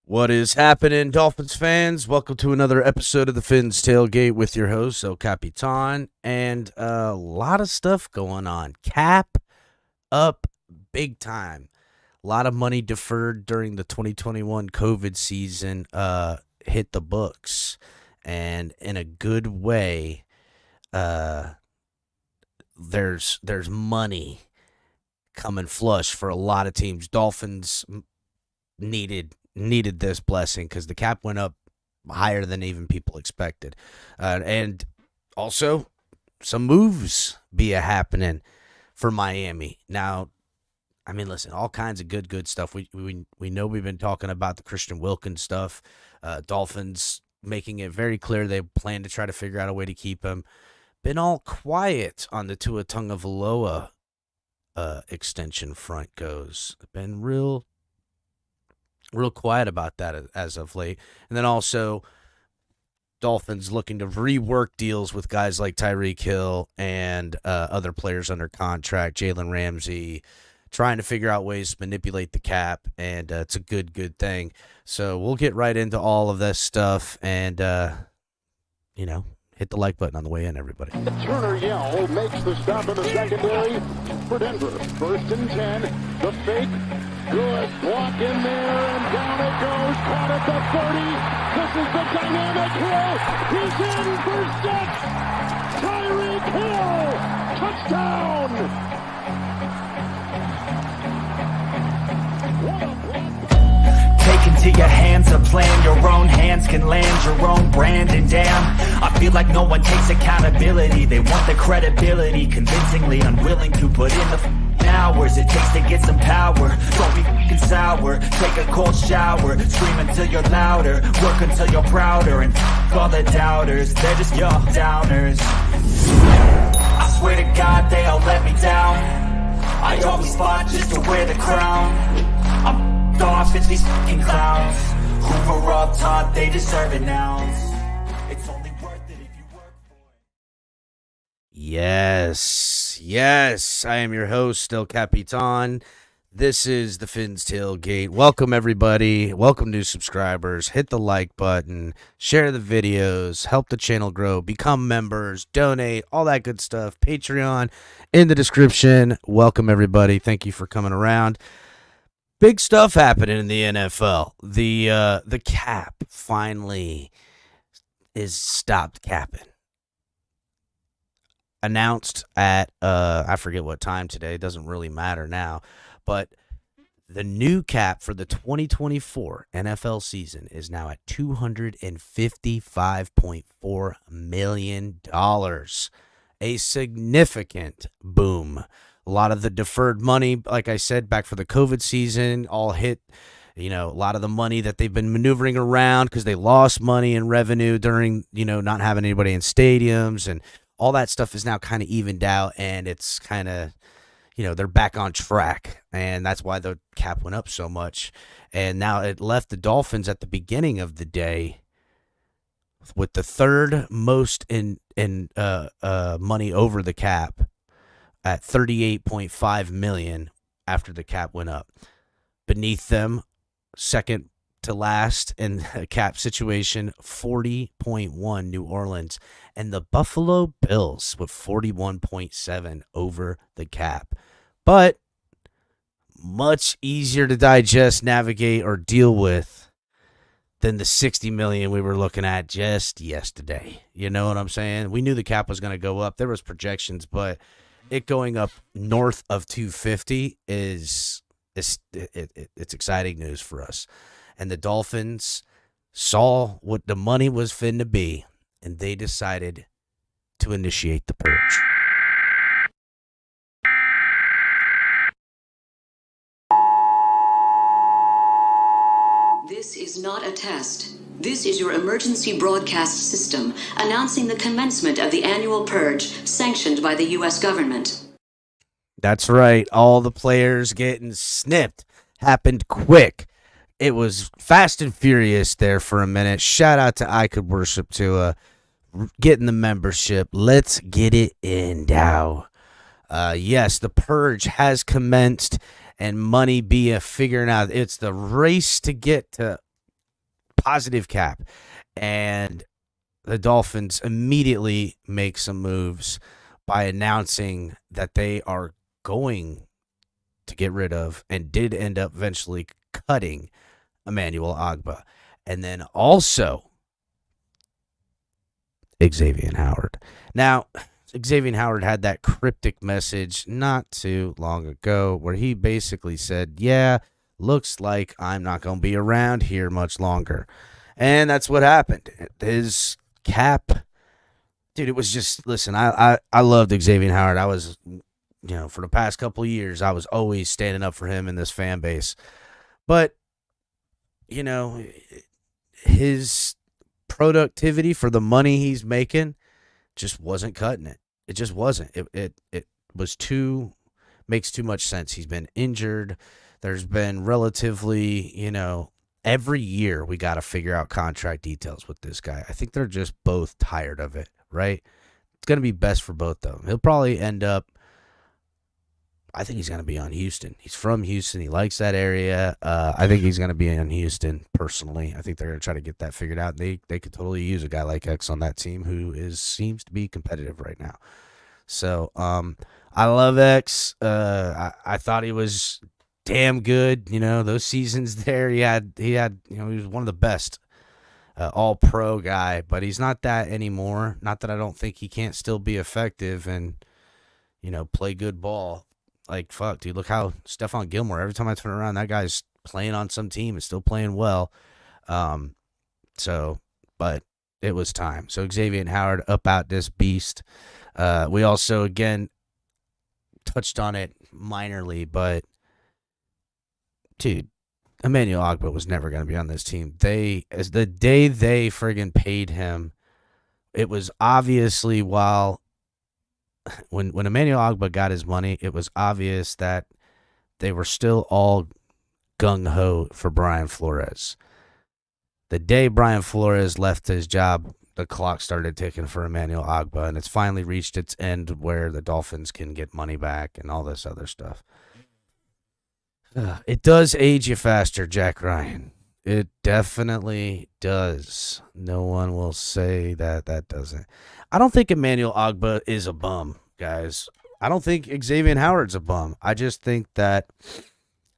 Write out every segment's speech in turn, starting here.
What is happening, Dolphins fans? Welcome to another episode of the Fins Tailgate with your host, El Capitan, and a lot of stuff going on. Cap up big time. A lot of money deferred during the 2021 COVID season hit the books, and in a good way. There's money coming flush for a lot of teams. Dolphins needed this blessing because the cap went up higher than even people expected, and also some moves be a happening for Miami. Now, I mean, listen, all kinds of good stuff. We know we've been talking about the Christian Wilkins stuff. Dolphins making it very clear they plan to try to figure out a way to keep him. Been all quiet on the Tua Tagovailoa extension front goes. Been real quiet about that as of late. And then also Dolphins looking to rework deals with guys like Tyreek Hill and other players under contract, Jalen Ramsey, trying to figure out ways to manipulate the cap, and it's a good thing. So we'll get right into all of this stuff and, hit the like button on the way in, everybody. Turner Yell makes the stop in the secondary for Denver. 1st and 10. The fake. Good block in there, and down it goes. Caught at the 30. This is the dynamic throw. He's in for 6. Tyreek Hill. Touchdown. What a block. Take into your hands a plan, your own hands can land your own brand, and damn, I feel like no one takes accountability. They want the credibility, convincingly unwilling to put in the hours it takes to get some power. Don't be f***ing sour, take a cold shower, scream until you're louder, work until you're prouder, and f*** all the doubters, they're just your downers. I swear to God they all let me down. I always fought just to wear the crown. I'm off, it's these fucking clowns who were all taught they deserve it now. It's only worth it if you work for it. Yes, I am your host, El Capitan. This is the Fins Tailgate. Welcome, everybody. Welcome, new subscribers. Hit the like button, share the videos, help the channel grow, become members, donate, all that good stuff. Patreon in the description. Welcome, everybody. Thank you for coming around. Big stuff happening in the NFL. The cap finally is stopped capping. Announced at I forget what time today. It doesn't really matter now, but the new cap for the 2024 NFL season is now at $255.4 million. A significant boom. A lot of the deferred money, like I said, back for the COVID season, all hit, a lot of the money that they've been maneuvering around because they lost money and revenue during, not having anybody in stadiums, and all that stuff is now kind of evened out, and it's kind of, they're back on track, and that's why the cap went up so much. And now it left the Dolphins at the beginning of the day with the third most in money over the cap, at $38.5 million after the cap went up. Beneath them, second to last in the cap situation, $40.1 New Orleans, and the Buffalo Bills with $41.7 over the cap. But much easier to digest, navigate, or deal with than the $60 million we were looking at just yesterday. You know what I'm saying? We knew the cap was going to go up. There was projections, but it going up north of 250 it's exciting news for us. And the Dolphins saw what the money was finna be, and they decided to initiate the purge. This is not a test. This is your emergency broadcast system announcing the commencement of the annual purge sanctioned by the U.S. government. That's right. All the players getting snipped happened quick. It was fast and furious there for a minute. Shout out to I Could Worship to getting the membership. Let's get it in now. Yes, the purge has commenced, and money be figuring out. It's the race to get to positive cap. And the Dolphins immediately make some moves by announcing that they are going to get rid of and did end up eventually cutting Emmanuel Ogbah. And then also Xavier Howard. Now, Xavier Howard had that cryptic message not too long ago where he basically said, yeah, looks like I'm not going to be around here much longer. And that's what happened. His cap, dude, it was just, listen, I loved Xavier Howard. I was, for the past couple of years, I was always standing up for him in this fan base. But, his productivity for the money he's making just wasn't cutting it. It just wasn't. It was makes too much sense. He's been injured. There's been relatively, every year we got to figure out contract details with this guy. I think they're just both tired of it, right? It's going to be best for both of them. He'll probably end up, I think he's going to be on Houston. He's from Houston. He likes that area. I think he's going to be in Houston personally. I think they're going to try to get that figured out. They could totally use a guy like X on that team who seems to be competitive right now. So I love X. I thought he was damn good. Those seasons there, he was one of the best all-pro guy, but he's not that anymore. Not that I don't think he can't still be effective and, play good ball. Like, fuck, dude, look how Stephon Gilmore, every time I turn around, that guy's playing on some team and still playing well. But it was time. So Xavier Howard up out this beast. We also, again, touched on it minorly, but, dude, Emmanuel Ogbah was never going to be on this team. As the day they friggin' paid him, it was obviously when Emmanuel Ogbah got his money, it was obvious that they were still all gung-ho for Brian Flores. The day Brian Flores left his job, the clock started ticking for Emmanuel Ogbah, and it's finally reached its end where the Dolphins can get money back and all this other stuff. It does age you faster, Jack Ryan. It definitely does. No one will say that doesn't. I don't think Emmanuel Ogbah is a bum, guys. I don't think Xavier Howard's a bum. I just think that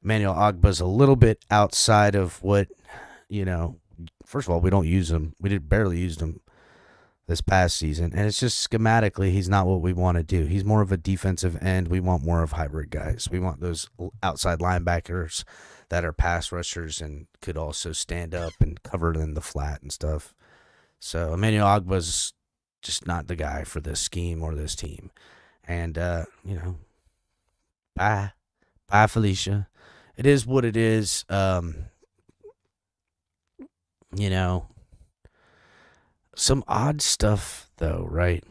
Emmanuel Ogbah's a little bit outside of what, first of all, we don't use him. We did barely use him this past season. And it's just schematically, he's not what we want to do. He's more of a defensive end. We want more of hybrid guys. We want those outside linebackers that are pass rushers and could also stand up and cover in the flat and stuff. So Emmanuel Ogbah's just not the guy for this scheme or this team. And, bye, Felicia. It is what it is. Some odd stuff, though, right?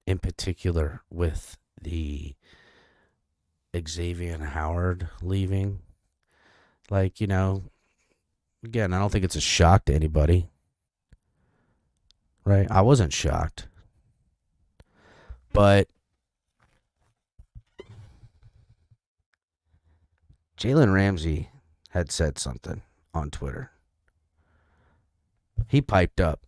In particular with the Xavier Howard leaving. Like, again, I don't think it's a shock to anybody. Right? I wasn't shocked. But Jalen Ramsey had said something on Twitter. He piped up.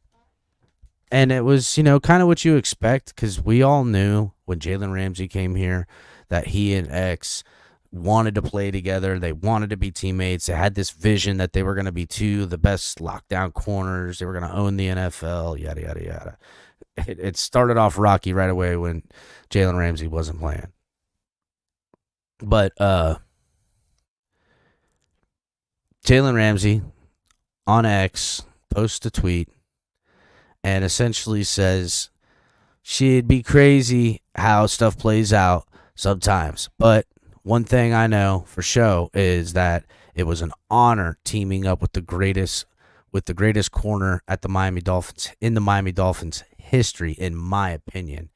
And it was, kind of what you expect, because we all knew when Jalen Ramsey came here that he and X wanted to play together. They wanted to be teammates. They had this vision that they were going to be two of the best lockdown corners. They were going to own the NFL, yada, yada, yada. It started off rocky right away when Jalen Ramsey wasn't playing. But Jalen Ramsey on X posts a tweet and essentially says she'd be crazy how stuff plays out sometimes. But one thing I know for sure is that it was an honor teaming up with the greatest corner at the Miami Dolphins in the Miami Dolphins history, in my opinion.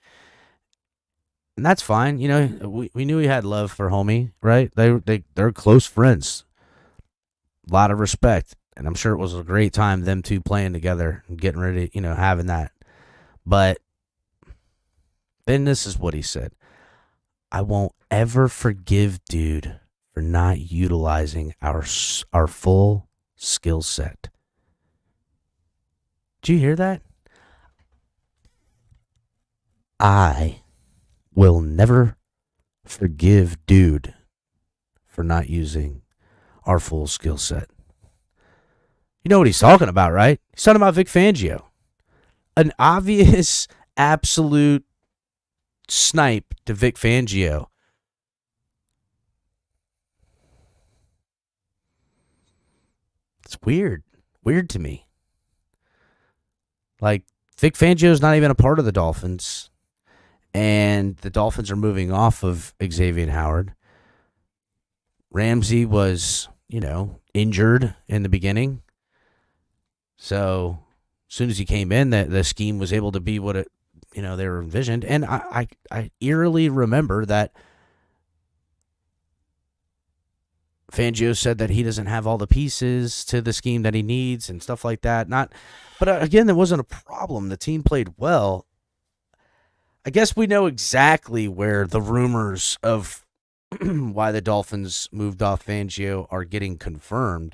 And that's fine. We knew he had love for homie, right? They're close friends. A lot of respect. And I'm sure it was a great time, them two playing together and getting ready, having that. But then this is what he said. I won't ever forgive dude for not utilizing our full skill set. Did you hear that? I will never forgive dude for not using our full skill set. You know what he's talking about, right? He's talking about Vic Fangio. An obvious, absolute snipe to Vic Fangio. It's weird. Weird to me. Like, Vic Fangio's not even a part of the Dolphins. And the Dolphins are moving off of Xavier Howard. Ramsey was, injured in the beginning. So as soon as he came in, the scheme was able to be what it, they were envisioned. And I eerily remember that Fangio said that he doesn't have all the pieces to the scheme that he needs and stuff like that. But again, there wasn't a problem. The team played well. I guess we know exactly where the rumors of why the Dolphins moved off Fangio are getting confirmed.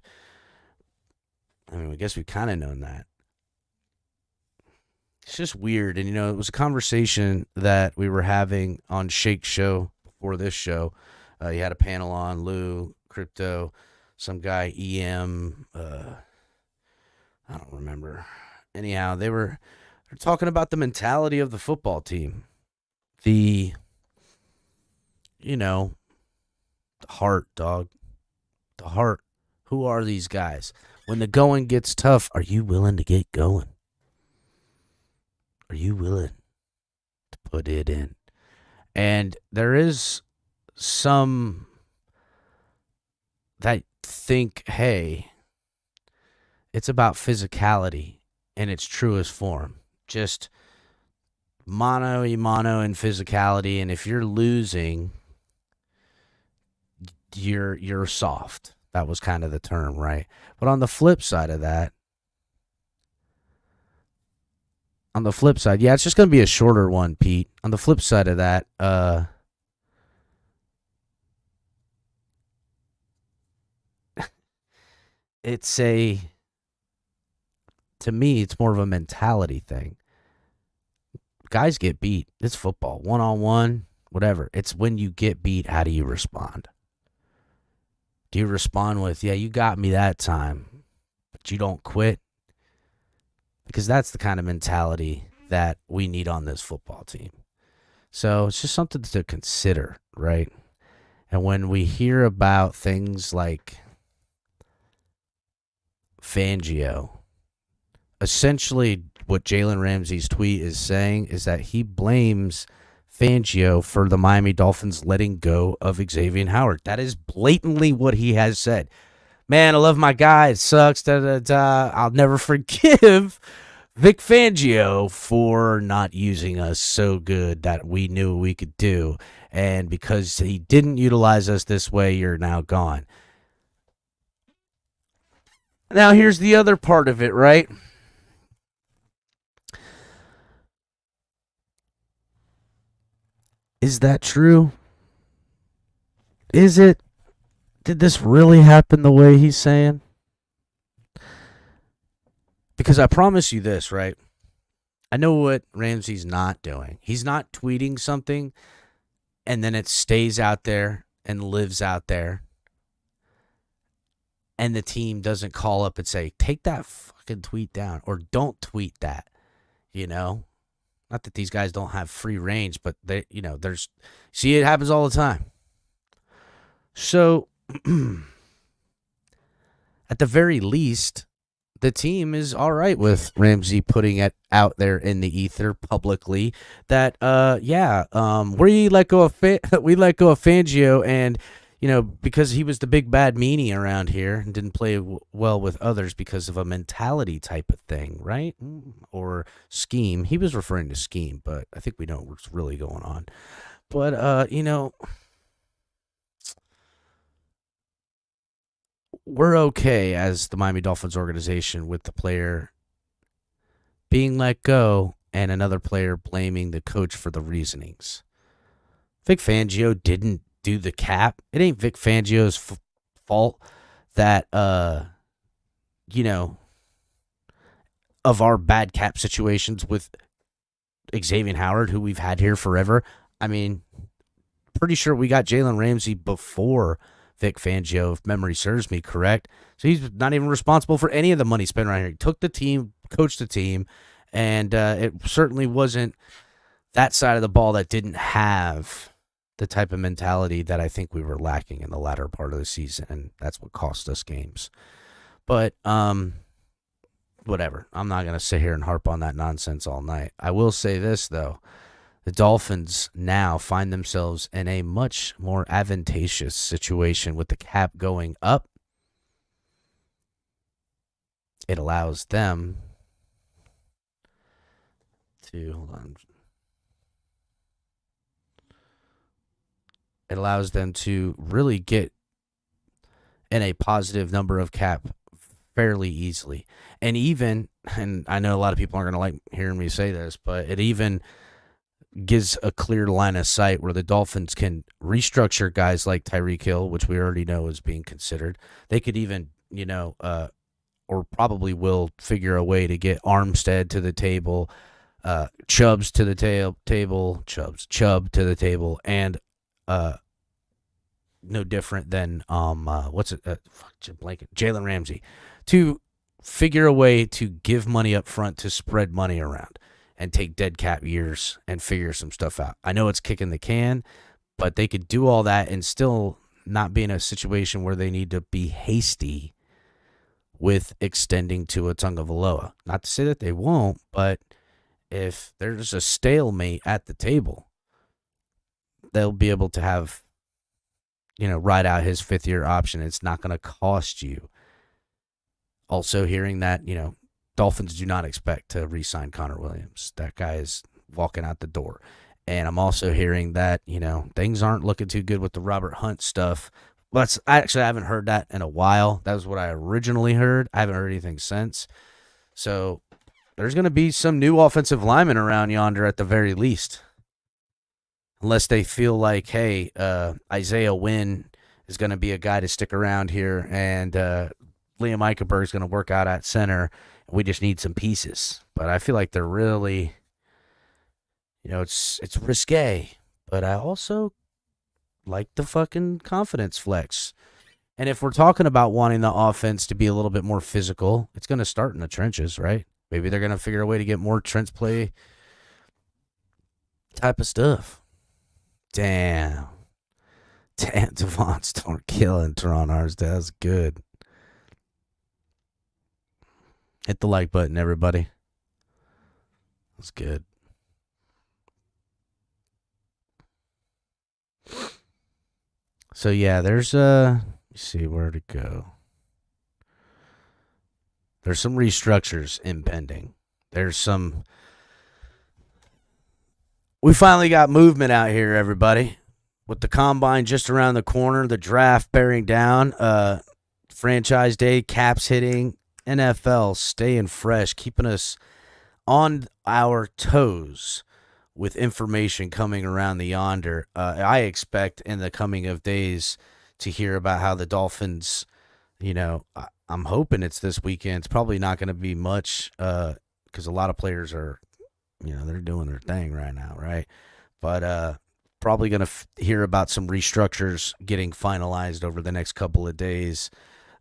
I mean, I guess we've kind of known that. It's just weird. And, it was a conversation that we were having on Shake's show before this show. He had a panel on Lou, Crypto, some guy, EM. I don't remember. Anyhow, they're talking about the mentality of the football team. The heart, dog. The heart. Who are these guys? When the going gets tough, are you willing to get going? Are you willing to put it in? And there is some that think, hey, it's about physicality in its truest form. Just mano-a-mano and physicality. And if you're losing, you're soft. That was kind of the term, right? But on the flip side of that, yeah, it's just going to be a shorter one, Pete. On the flip side of that, to me, it's more of a mentality thing. Guys get beat. It's football. One-on-one, whatever. It's when you get beat, how do you respond? Do you respond with, yeah, you got me that time, but you don't quit? Because that's the kind of mentality that we need on this football team. So it's just something to consider, right? And when we hear about things like Fangio, essentially what Jalen Ramsey's tweet is saying is that he blames Fangio for the Miami Dolphins letting go of Xavier Howard. That is blatantly what he has said. Man, I love my guy. It sucks. I'll never forgive Vic Fangio for not using us so good that we knew we could do. And because he didn't utilize us this way, you're now gone. Now, here's the other part of it, right? Is that true? Is it? Did this really happen the way he's saying? Because I promise you this, right? I know what Ramsey's not doing. He's not tweeting something and then it stays out there and lives out there. And the team doesn't call up and say, take that fucking tweet down or don't tweet that, Not that these guys don't have free range, but they, see, it happens all the time. So, at the very least, the team is all right with Ramsey putting it out there in the ether publicly that, we let go of Fangio, and because he was the big bad meanie around here and didn't play well with others because of a mentality type of thing, right? Or scheme. He was referring to scheme, but I think we know what's really going on. But we're okay as the Miami Dolphins organization with the player being let go and another player blaming the coach for the reasonings. Vic Fangio didn't do the cap. It ain't Vic Fangio's fault that, of our bad cap situations with Xavier Howard, who we've had here forever. I mean, pretty sure we got Jalen Ramsey before Vic Fangio, if memory serves me correct. So he's not even responsible for any of the money spent around here. He took the team, coached the team, and it certainly wasn't that side of the ball that didn't have the type of mentality that I think we were lacking in the latter part of the season, and that's what cost us games. But whatever. I'm not going to sit here and harp on that nonsense all night. I will say this, though. The Dolphins now find themselves in a much more advantageous situation with the cap going up. It allows them to, hold on. It allows them to really get in a positive number of cap fairly easily. And even, and I know a lot of people aren't going to like hearing me say this, but it even gives a clear line of sight where the Dolphins can restructure guys like Tyreek Hill, which we already know is being considered. They could even, or probably will figure a way to get Armstead to the table, Chubb to the table, and no different than Jalen Ramsey, to figure a way to give money up front to spread money around and take dead cap years and figure some stuff out. I know it's kicking the can, but they could do all that and still not be in a situation where they need to be hasty with extending to a Tagovailoa. Not to say that they won't, but if there's a stalemate at the table, they'll be able to have, ride out his fifth-year option. It's not going to cost you. Also hearing that, Dolphins do not expect to re-sign Connor Williams. That guy is walking out the door. And I'm also hearing that, things aren't looking too good with the Robert Hunt stuff. But I haven't heard that in a while. That was what I originally heard. I haven't heard anything since. So there's going to be some new offensive linemen around yonder at the very least. Unless they feel like, hey, Isaiah Wynn is going to be a guy to stick around here, and Liam Eichenberg is going to work out at center. We just need some pieces. But I feel like they're really, it's risque. But I also like the fucking confidence flex. And if we're talking about wanting the offense to be a little bit more physical, it's going to start in the trenches, right? Maybe they're going to figure a way to get more trench play type of stuff. Damn, Devon Storm killing Teron Armstead. That was good. Hit the like button, everybody. That's good. So yeah, there's let's see where to go. There's some restructures impending. We finally got movement out here, everybody. With the combine just around the corner, the draft bearing down, franchise day, caps hitting, NFL staying fresh, keeping us on our toes with information coming around the yonder. I expect in the coming of days to hear about how the Dolphins, I'm hoping it's this weekend. It's probably not going to be much because a lot of players are, they're doing their thing right now, right? But probably going to hear about some restructures getting finalized over the next couple of days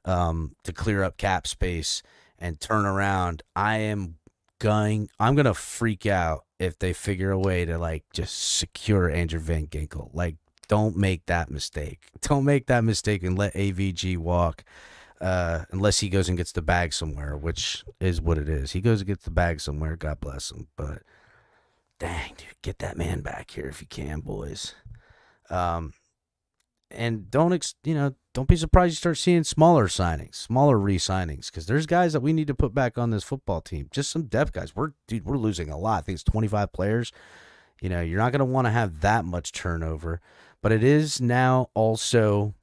to clear up cap space and turn around. I'm going to freak out if they figure a way to just secure Andrew Van Ginkel. Don't make that mistake. Don't make that mistake and let AVG walk unless he goes and gets the bag somewhere, which is what it is. He goes and gets the bag somewhere. God bless him. But dang, dude, get that man back here if you can, boys. And don't be surprised you start seeing smaller re-signings, because there's guys that we need to put back on this football team. Just some depth guys. We're losing a lot. I think it's 25 players. You're not going to want to have that much turnover, but it is now also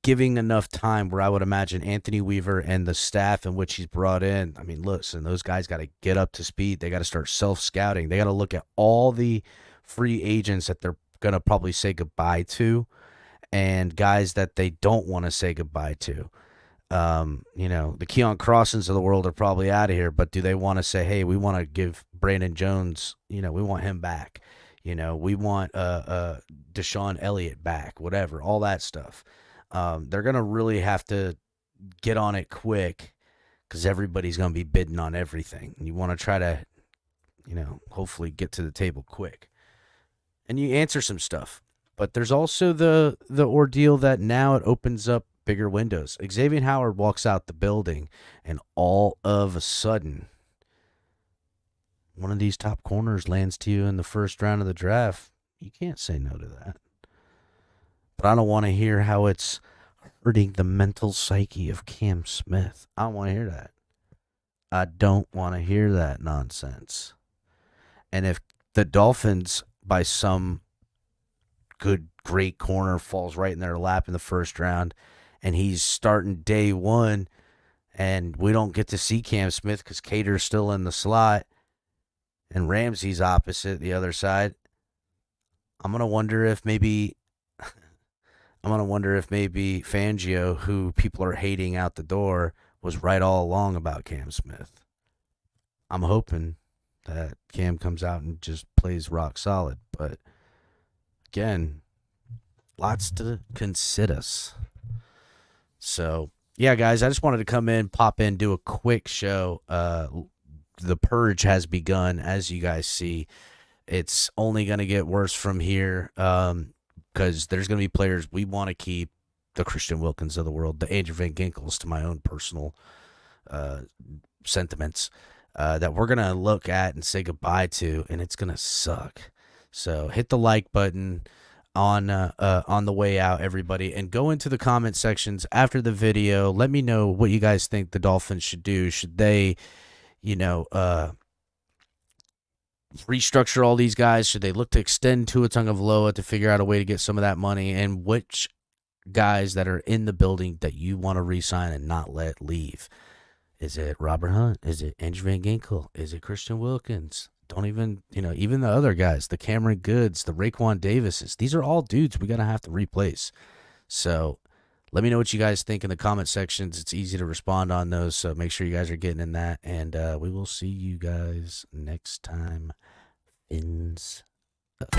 giving enough time where I would imagine Anthony Weaver and the staff in which he's brought in, I mean, listen, those guys got to get up to speed. They got to start self-scouting. They got to look at all the free agents that they're going to probably say goodbye to and guys that they don't want to say goodbye to. The Keon Crossins of the world are probably out of here, but do they want to say, hey, we want to give Brandon Jones, we want him back. We want Deshaun Elliott back, whatever, all that stuff. They're going to really have to get on it quick because everybody's going to be bidding on everything. You want to try to, hopefully get to the table quick. And you answer some stuff. But there's also the ordeal that now it opens up bigger windows. Xavier Howard walks out the building, and all of a sudden, one of these top corners lands to you in the first round of the draft. You can't say no to that. But I don't want to hear how it's hurting the mental psyche of Cam Smith. I don't want to hear that. I don't want to hear that nonsense. And if the Dolphins, by some great corner, falls right in their lap in the first round, and he's starting day one, and we don't get to see Cam Smith because Cater's still in the slot, and Ramsey's opposite the other side, I'm gonna wonder if maybe Fangio, who people are hating out the door, was right all along about Cam Smith. I'm hoping that Cam comes out and just plays rock solid, but again, lots to consider. So, yeah, guys, I just wanted to come in, pop in, do a quick show. The purge has begun, as you guys see. It's only going to get worse from here because there's going to be players we want to keep, the Christian Wilkins of the world, the Andrew Van Ginkels, to my own personal sentiments, that we're going to look at and say goodbye to, and it's going to suck. So hit the like button on the way out, everybody, and go into the comment sections after the video. Let me know what you guys think the Dolphins should do. Should they, restructure all these guys? Should they look to extend Tua Tagovailoa to figure out a way to get some of that money? And which guys that are in the building that you want to re-sign and not let leave? Is it Robert Hunt? Is it Andrew Van Ginkel? Is it Christian Wilkins? Don't even, even the other guys, the Cameron Goods, the Raekwon Davises, these are all dudes we're going to have to replace. So let me know what you guys think in the comment sections. It's easy to respond on those, so make sure you guys are getting in that. And we will see you guys next time. Fins up.